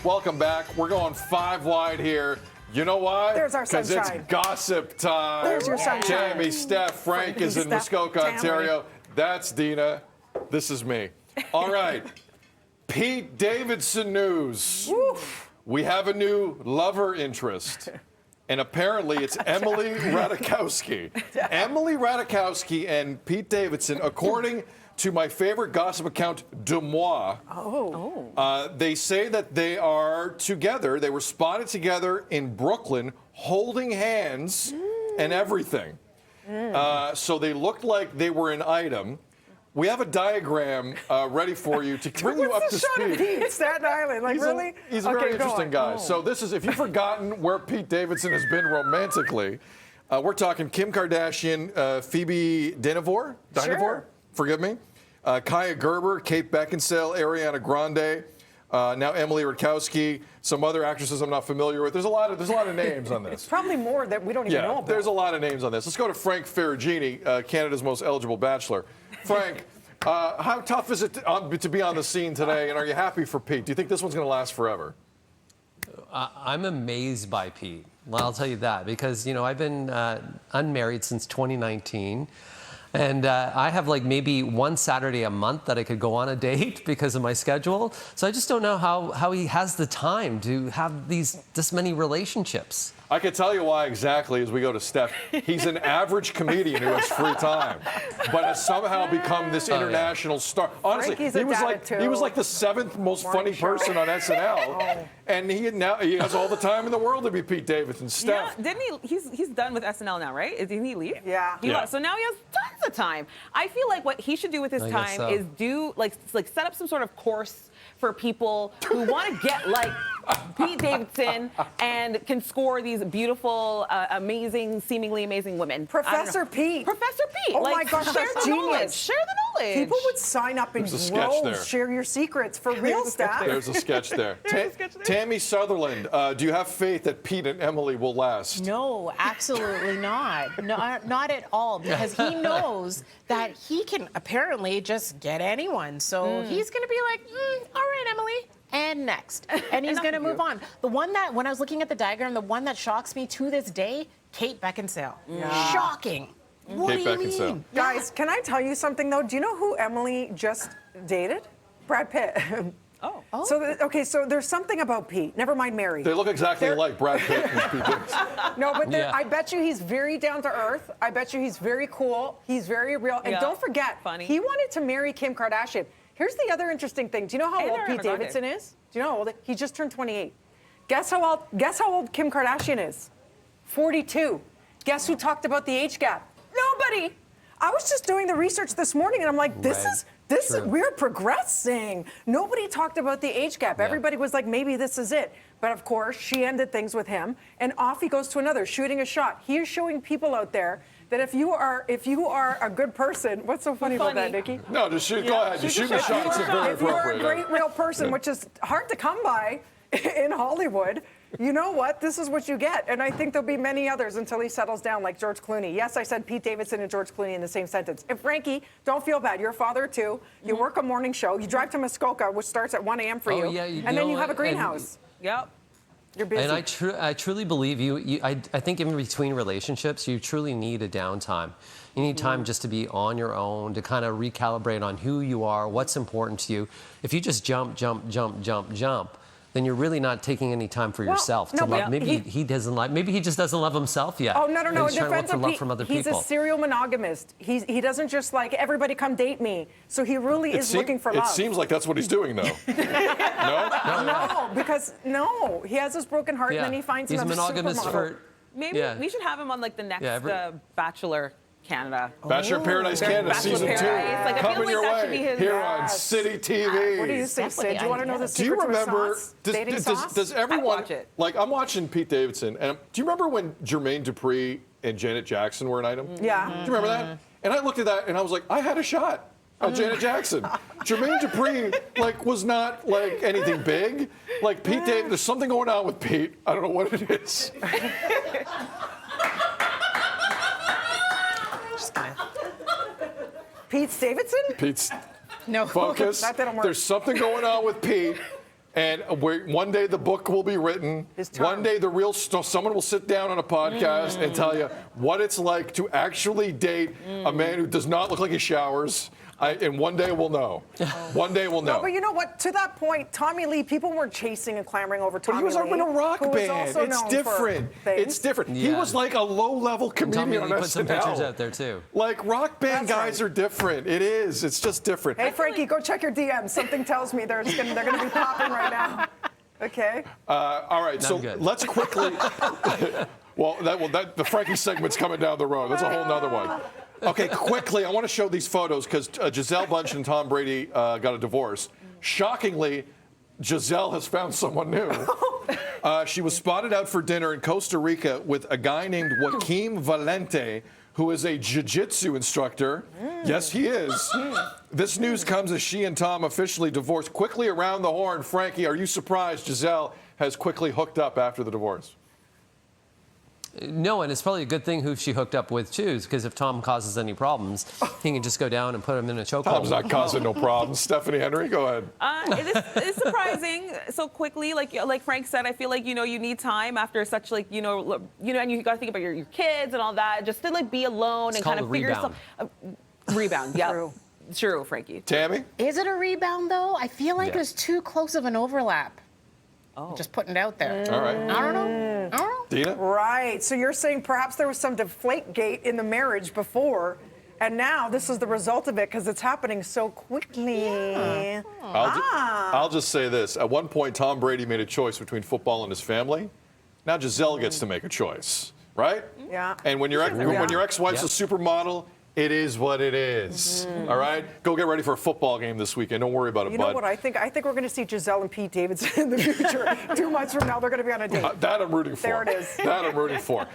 Welcome back. We're going 5 wide here. You know why? There's our sunshine. Because it's gossip time. There's your sunshine. Tammie, Steph, Frank is in Muskoka, Ontario. That's Dina. This is me. All right. Pete Davidson news. Woof. We have a new lover interest. And apparently it's Emily Ratajkowski. Emily Ratajkowski and Pete Davidson, according to my favorite gossip account, De Moi. They say that they are together. They were spotted together in Brooklyn, holding hands and everything. So they looked like they were an item. We have a diagram ready for you to bring you up to speed. It's Staten Island, like really? He's a very interesting guy. So this is, if you've forgotten where Pete Davidson has been romantically, we're talking Kim Kardashian, Phoebe Dynevor, forgive me, Kaya Gerber, Kate Beckinsale, Ariana Grande, now Emily Ratajkowski, some other actresses I'm not familiar with. There's a lot of names on this. It's probably more that we don't even know about. There's a lot of names on this. Let's go to Frank Ferragini, Canada's most eligible bachelor. Frank, how tough is it to be on the scene today, and are you happy for Pete? Do you think this one's going to last forever? I'm amazed by Pete. Well, I'll tell you that, because, you know, I've been unmarried since 2019. And I have like maybe one Saturday a month that I could go on a date because of my schedule. So I just don't know how he has the time to have this many relationships. I can tell you why exactly as we go to Steph. He's an average comedian who has free time, but has somehow become this international star. Honestly, he was like the 7th most funny person on SNL, and he has all the time in the world to be Pete Davidson. Steph, didn't he? He's done with SNL now, right? Didn't he leave? Yeah. So now he has tons of time. I feel like what he should do with his time is do like set up some sort of course for people who want to get like Pete Davidson and can score these beautiful, seemingly amazing women. Professor Pete. Professor Pete. Oh my gosh, that's genius. Share the knowledge. People would sign up in droves. Share your secrets for real, Steph. There's a sketch there. Tammie Sutherland, do you have faith that Pete and Emily will last? No, absolutely not. No, not at all, because he knows that he can apparently just get anyone. So he's going to be like, all right, Emily. And next. And he's going to move on. The one that, when I was looking at the diagram, the one that shocks me to this day, Kate Beckinsale. Shocking. What do you mean? Guys, can I tell you something, though? Do you know who Emily just dated? Brad Pitt. So there's something about Pete. Never mind Mary. They look exactly like Brad Pitt and Pete Davidson. No, but I bet you he's very down to earth. I bet you he's very cool. He's very real. And don't forget, he wanted to marry Kim Kardashian. Here's the other interesting thing. Do you know how old Pete Davidson is? Do you know how old? He just turned 28. Guess how old Kim Kardashian is? 42. Guess who talked about the age gap? Nobody. I was just doing the research this morning, and I'm like, we're progressing. Nobody talked about the age gap. Everybody was like, maybe this is it. But of course, she ended things with him, and off he goes to another, shooting a shot. He is showing people out there that if you are a good person, what's so funny about that, Nikki? No, just shoot. Go ahead. Just shoot the shot. It's very appropriate. If you're a great real person, which is hard to come by in Hollywood, you know what? This is what you get. And I think there'll be many others until he settles down, like George Clooney. Yes, I said Pete Davidson and George Clooney in the same sentence. And Frankie, don't feel bad. You're a father, too. You work a morning show. You drive to Muskoka, which starts at 1 a.m. for you. And then you have a greenhouse. Yep. You're busy. And I truly believe I think in between relationships, you truly need a downtime. You need time just to be on your own, to kind of recalibrate on who you are, what's important to you. If you just jump, then you're really not taking any time for yourself to love. Maybe he just doesn't love himself yet. Oh, no. He's trying to look for love from other people. He's a serial monogamist. He doesn't just like, everybody come date me. So he really is looking for love. It seems like that's what he's doing, though. No, because he has this broken heart, and then he finds he's another monogamous supermodel. Maybe we should have him on like the next Bachelor Canada. Bachelor Paradise Canada season 2 coming your way here on City TV. What do you say, Sid? Do you want to know the secret to sauce? Dating sauce? Does everyone watch it? Like, I'm watching Pete Davidson, and do you remember when Jermaine Dupri and Janet Jackson were an item? Yeah. Do you remember that? And I looked at that and I was like, I had a shot at Janet Jackson. Jermaine Dupri was not like anything big. Like Pete Davidson, there's something going on with Pete. I don't know what it is. Pete Davidson? Pete's no focus. That didn't work. There's something going on with Pete. And one day the book will be written. One day someone will sit down on a podcast and tell you what it's like to actually date a man who does not look like he showers. And one day we'll know. One day we'll know. No, but you know what? To that point, Tommy Lee, people weren't chasing and clamoring over Tommy Lee. But he was in a rock band. It's different. It's different. Yeah. He was like a low-level comedian on SNL. Put some pictures out there too. Like rock band guys are different. It is. It's just different. Hey, Frankie, go check your DMs. Something tells me they're going to be popping right now. Okay. All right. So let's quickly. The Frankie segment's coming down the road. That's a whole nother one. Okay, quickly, I want to show these photos because Gisele Bündchen and Tom Brady got a divorce. Shockingly, Gisele has found someone new. She was spotted out for dinner in Costa Rica with a guy named Joaquim Valente, who is a jiu-jitsu instructor. Yes, he is. This news comes as she and Tom officially divorced. Quickly around the horn, Frankie, are you surprised Gisele has quickly hooked up after the divorce? No, and it's probably a good thing who she hooked up with, too, because if Tom causes any problems, he can just go down and put him in a chokehold. Tom's not causing no problems. Stephanie Henry, go ahead. It's surprising so quickly. Like Frank said, I feel like, you need time after such, and you got to think about your kids and all that, just to, be alone and kind of figure something. Rebound, yeah. True, Frankie. Tammie? Is it a rebound, though? I feel like there's too close of an overlap. Just putting it out there. All right. I don't know. Dina? Right. So you're saying perhaps there was some Deflategate in the marriage before, and now this is the result of it because it's happening so quickly. Yeah. I'll just say this. At one point, Tom Brady made a choice between football and his family. Now Gisele gets to make a choice, right? Yeah. And when your ex-wife's a supermodel, it is what it is. All right? Go get ready for a football game this weekend. Don't worry about it, bud. You know what I think? I think we're going to see Gisele and Pete Davidson in the future. 2 months from now, they're going to be on a date. That I'm rooting for. There it is. That I'm rooting for.